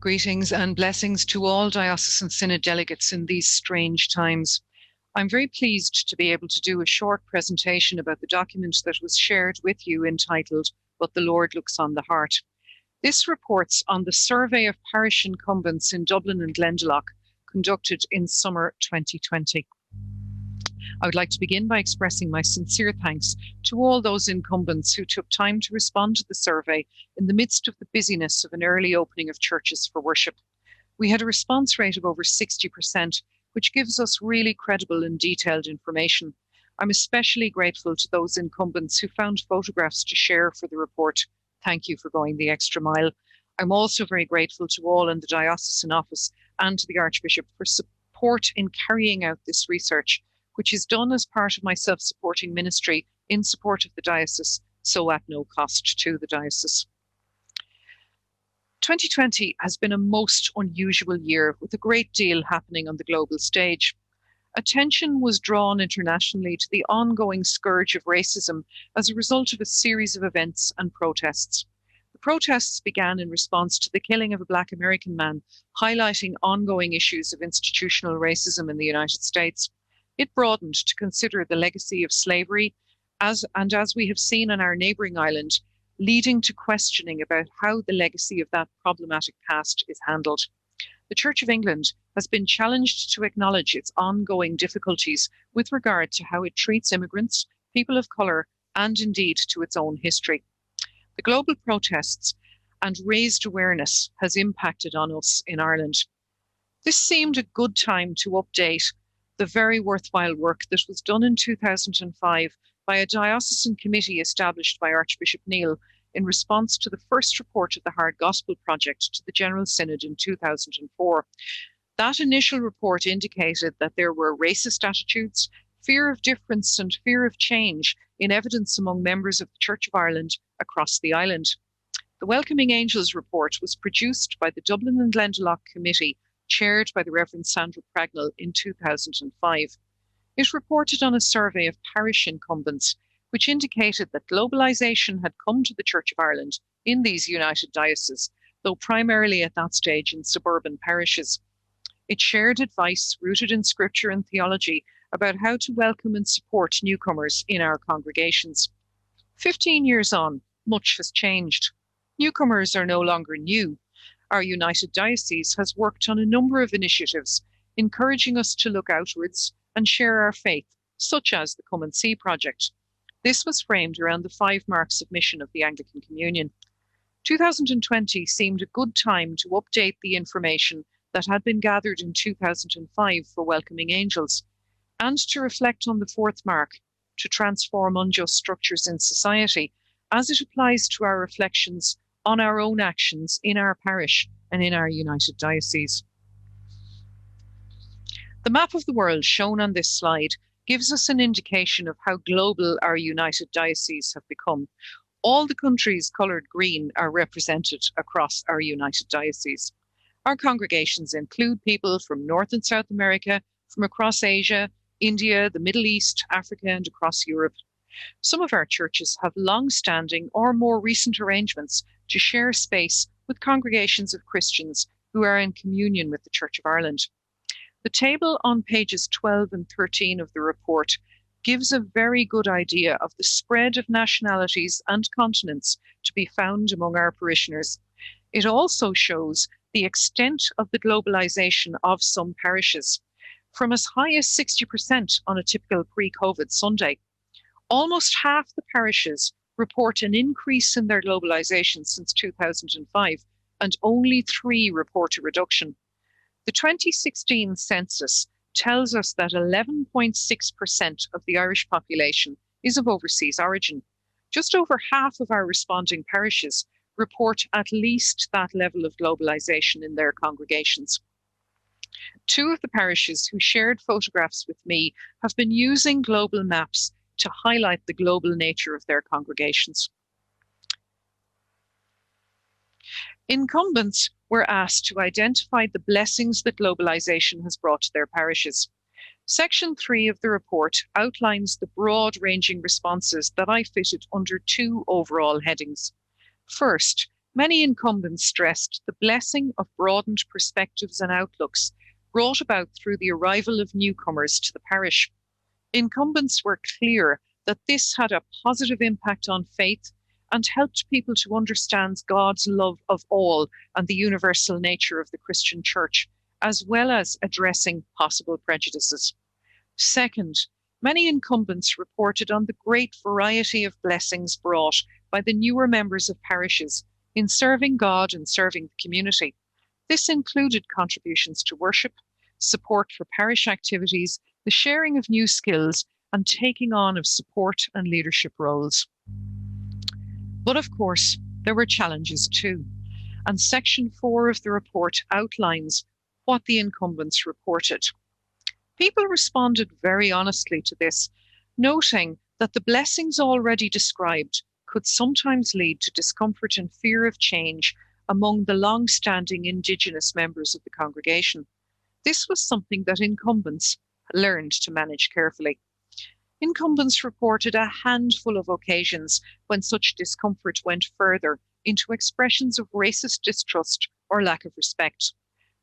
Greetings and blessings to all diocesan synod delegates in these strange times. I'm very pleased to be able to do a short presentation about the document that was shared with you entitled, "But the Lord Looks on the Heart." This reports on the survey of parish incumbents in Dublin and Glendalough conducted in summer 2020. I would like to begin by expressing my sincere thanks to all those incumbents who took time to respond to the survey in the midst of the busyness of an early opening of churches for worship. We had a response rate of over 60%, which gives us really credible and detailed information. I'm especially grateful to those incumbents who found photographs to share for the report. Thank you for going the extra mile. I'm also very grateful to all in the diocesan office and to the Archbishop for support in carrying out this research, which is done as part of my self-supporting ministry in support of the diocese, so at no cost to the diocese. 2020 has been a most unusual year with a great deal happening on the global stage. Attention was drawn internationally to the ongoing scourge of racism as a result of a series of events and protests. The protests began in response to the killing of a Black American man, highlighting ongoing issues of institutional racism in the United States. It broadened to consider the legacy of slavery, as we have seen on our neighbouring island, leading to questioning about how the legacy of that problematic past is handled. The Church of England has been challenged to acknowledge its ongoing difficulties with regard to how it treats immigrants, people of colour, and indeed to its own history. The global protests and raised awareness has impacted on us in Ireland. This seemed a good time to update the very worthwhile work that was done in 2005 by a diocesan committee established by Archbishop Neil in response to the first report of the Hard Gospel Project to the General Synod in 2004. That initial report indicated that there were racist attitudes, fear of difference and fear of change in evidence among members of the Church of Ireland across the island. The Welcoming Angels report was produced by the Dublin and Glendalough Committee, chaired by the Revd Sandra Pragnell in 2005. It reported on a survey of parish incumbents, which indicated that globalisation had come to the Church of Ireland in these united dioceses, though primarily at that stage in suburban parishes. It shared advice rooted in scripture and theology about how to welcome and support newcomers in our congregations. 15 years on, much has changed. Newcomers are no longer new. Our United Diocese has worked on a number of initiatives, encouraging us to look outwards and share our faith, such as the Come and See project. This was framed around the 5 marks of mission of the Anglican Communion. 2020 seemed a good time to update the information that had been gathered in 2005 for Welcoming Angels, and to reflect on the 4th mark, to transform unjust structures in society, as it applies to our reflections on our own actions in our parish and in our United Diocese. The map of the world shown on this slide gives us an indication of how global our United Diocese have become. All the countries coloured green are represented across our United Diocese. Our congregations include people from North and South America, from across Asia, India, the Middle East, Africa, and across Europe. Some of our churches have long-standing or more recent arrangements to share space with congregations of Christians who are in communion with the Church of Ireland. The table on pages 12 and 13 of the report gives a very good idea of the spread of nationalities and continents to be found among our parishioners. It also shows the extent of the globalization of some parishes, from as high as 60% on a typical pre-COVID Sunday. Almost half the parishes report an increase in their globalization since 2005, and only 3 report a reduction. The 2016 census tells us that 11.6% of the Irish population is of overseas origin. Just over half of our responding parishes report at least that level of globalization in their congregations. 2 of the parishes who shared photographs with me have been using global maps to highlight the global nature of their congregations. Incumbents were asked to identify the blessings that globalization has brought to their parishes. Section 3 of the report outlines the broad-ranging responses that I fitted under 2 overall headings. First, Many incumbents stressed the blessing of broadened perspectives and outlooks brought about through the arrival of newcomers to the parish. Incumbents were clear that this had a positive impact on faith and helped people to understand God's love of all and the universal nature of the Christian Church, as well as addressing possible prejudices. Second, many incumbents reported on the great variety of blessings brought by the newer members of parishes in serving God and serving the community. This included contributions to worship, support for parish activities, the sharing of new skills, and taking on of support and leadership roles. But of course, there were challenges too, and Section 4 of the report outlines what the incumbents reported. People responded very honestly to this, noting that the blessings already described could sometimes lead to discomfort and fear of change among the long-standing Indigenous members of the congregation. This was something that incumbents learned to manage carefully. Incumbents reported a handful of occasions when such discomfort went further into expressions of racist distrust or lack of respect.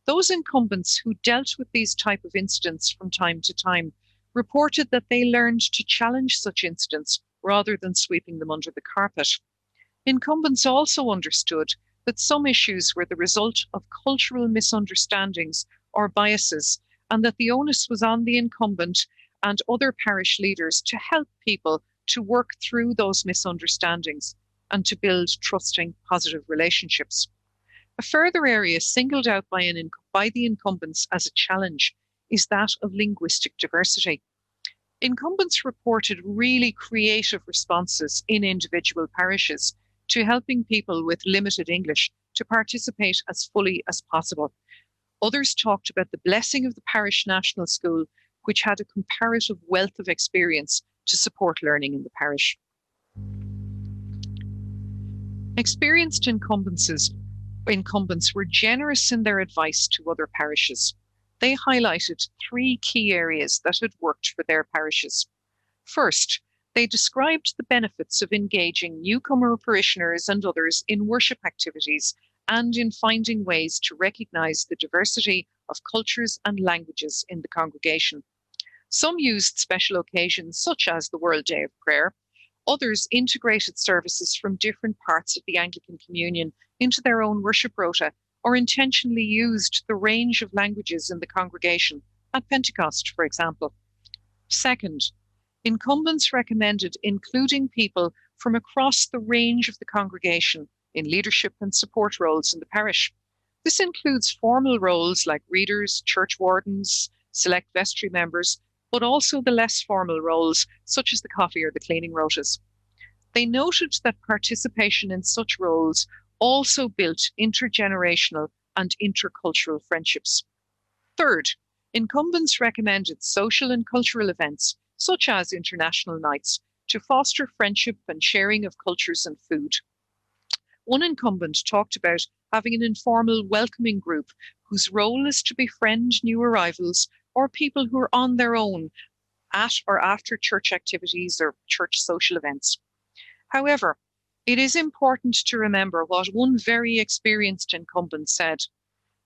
Those incumbents who dealt with these type of incidents from time to time reported that they learned to challenge such incidents rather than sweeping them under the carpet. Incumbents also understood that some issues were the result of cultural misunderstandings or biases, and that the onus was on the incumbent and other parish leaders to help people to work through those misunderstandings and to build trusting, positive relationships. A further area singled out by the incumbents as a challenge is that of linguistic diversity. Incumbents reported really creative responses in individual parishes to helping people with limited English to participate as fully as possible. Others talked about the blessing of the Parish National School, which had a comparative wealth of experience to support learning in the parish. Experienced incumbents were generous in their advice to other parishes. They highlighted 3 key areas that had worked for their parishes. First, they described the benefits of engaging newcomer parishioners and others in worship activities and in finding ways to recognise the diversity of cultures and languages in the congregation. Some used special occasions such as the World Day of Prayer. Others integrated services from different parts of the Anglican Communion into their own worship rota, or intentionally used the range of languages in the congregation, at Pentecost, for example. Second, incumbents recommended including people from across the range of the congregation in leadership and support roles in the parish. This includes formal roles like readers, church wardens, select vestry members, but also the less formal roles such as the coffee or the cleaning rotas. They noted that participation in such roles also built intergenerational and intercultural friendships. Third, incumbents recommended social and cultural events such as international nights to foster friendship and sharing of cultures and food. One incumbent talked about having an informal welcoming group whose role is to befriend new arrivals or people who are on their own at or after church activities or church social events. However, it is important to remember what one very experienced incumbent said.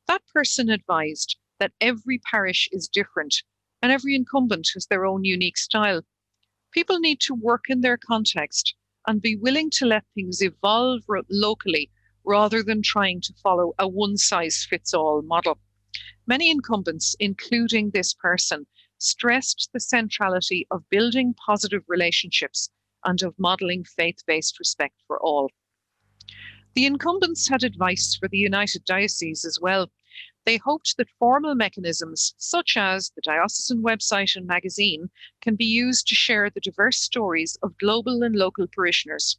That person advised that every parish is different and every incumbent has their own unique style. People need to work in their context and be willing to let things evolve locally rather than trying to follow a one-size-fits-all model. Many incumbents, including this person, stressed the centrality of building positive relationships and of modelling faith-based respect for all. The incumbents had advice for the United Dioceses as well. They hoped that formal mechanisms, such as the diocesan website and magazine, can be used to share the diverse stories of global and local parishioners.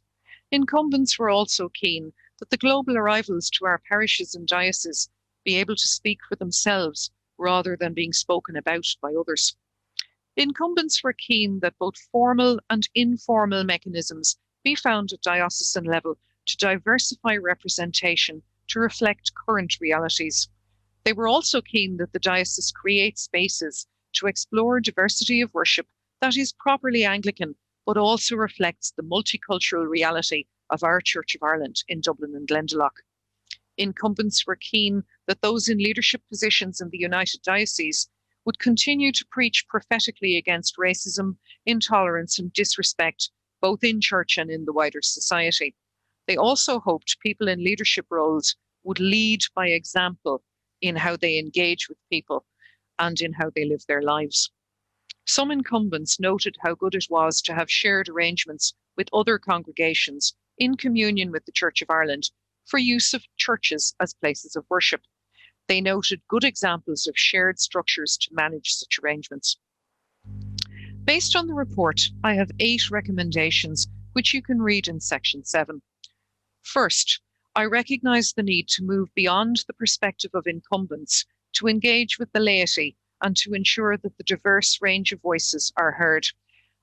Incumbents were also keen that the global arrivals to our parishes and dioceses be able to speak for themselves rather than being spoken about by others. Incumbents were keen that both formal and informal mechanisms be found at diocesan level to diversify representation to reflect current realities. They were also keen that the diocese create spaces to explore diversity of worship that is properly Anglican, but also reflects the multicultural reality of our Church of Ireland in Dublin and Glendalough. Incumbents were keen that those in leadership positions in the United Dioceses would continue to preach prophetically against racism, intolerance, and disrespect, both in church and in the wider society. They also hoped people in leadership roles would lead by example in how they engage with people and in how they live their lives. Some incumbents noted how good it was to have shared arrangements with other congregations in communion with the Church of Ireland for use of churches as places of worship. They noted good examples of shared structures to manage such arrangements. Based on the report, I have 8 recommendations which you can read in section 7. First, I recognise the need to move beyond the perspective of incumbents to engage with the laity and to ensure that the diverse range of voices are heard.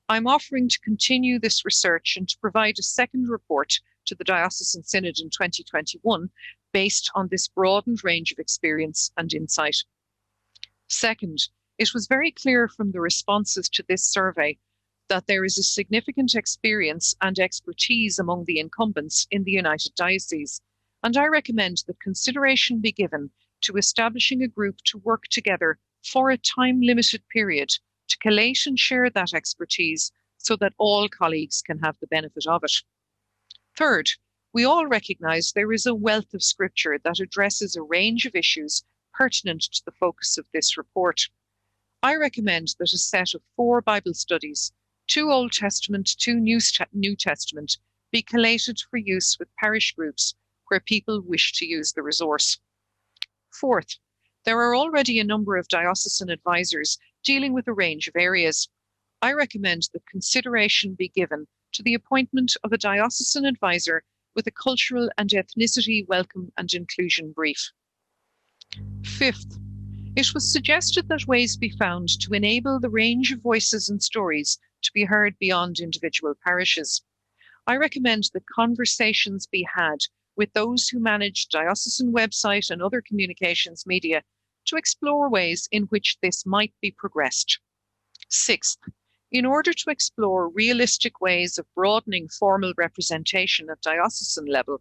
I'm offering to continue this research and to provide a second report to the Diocesan Synod in 2021 based on this broadened range of experience and insight. Second, it was very clear from the responses to this survey that there is a significant experience and expertise among the incumbents in the United Dioceses, and I recommend that consideration be given to establishing a group to work together for a time-limited period to collate and share that expertise so that all colleagues can have the benefit of it. Third, we all recognise there is a wealth of scripture that addresses a range of issues pertinent to the focus of this report. I recommend that a set of 4 Bible studies, 2 Old Testament, 2 New Testament, be collated for use with parish groups where people wish to use the resource. Fourth, there are already a number of diocesan advisors dealing with a range of areas. I recommend that consideration be given to the appointment of a diocesan advisor with a cultural and ethnicity welcome and inclusion brief. Fifth, it was suggested that ways be found to enable the range of voices and stories to be heard beyond individual parishes. I recommend that conversations be had with those who manage diocesan website and other communications media to explore ways in which this might be progressed. Sixth, in order to explore realistic ways of broadening formal representation at diocesan level,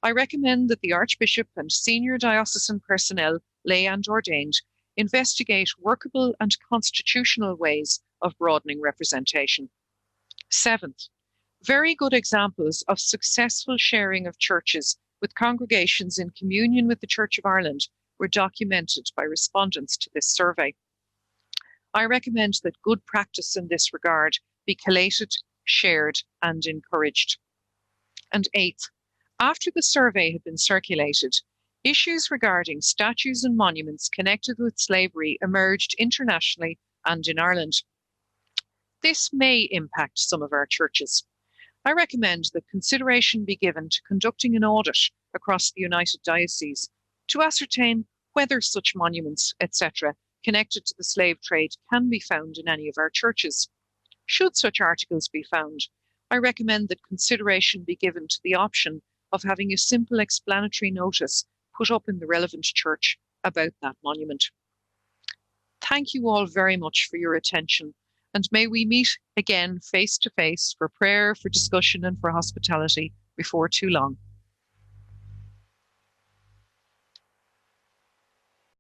I recommend that the Archbishop and senior diocesan personnel, lay and ordained, investigate workable and constitutional ways of broadening representation. Seventh, very good examples of successful sharing of churches with congregations in communion with the Church of Ireland were documented by respondents to this survey. I recommend that good practice in this regard be collated, shared, and encouraged. And eighth, after the survey had been circulated, issues regarding statues and monuments connected with slavery emerged internationally and in Ireland. This may impact some of our churches. I recommend that consideration be given to conducting an audit across the United Dioceses to ascertain whether such monuments, etc., connected to the slave trade can be found in any of our churches. Should such articles be found, I recommend that consideration be given to the option of having a simple explanatory notice put up in the relevant church about that monument. Thank you all very much for your attention, and may we meet again face to face for prayer, for discussion, and for hospitality before too long.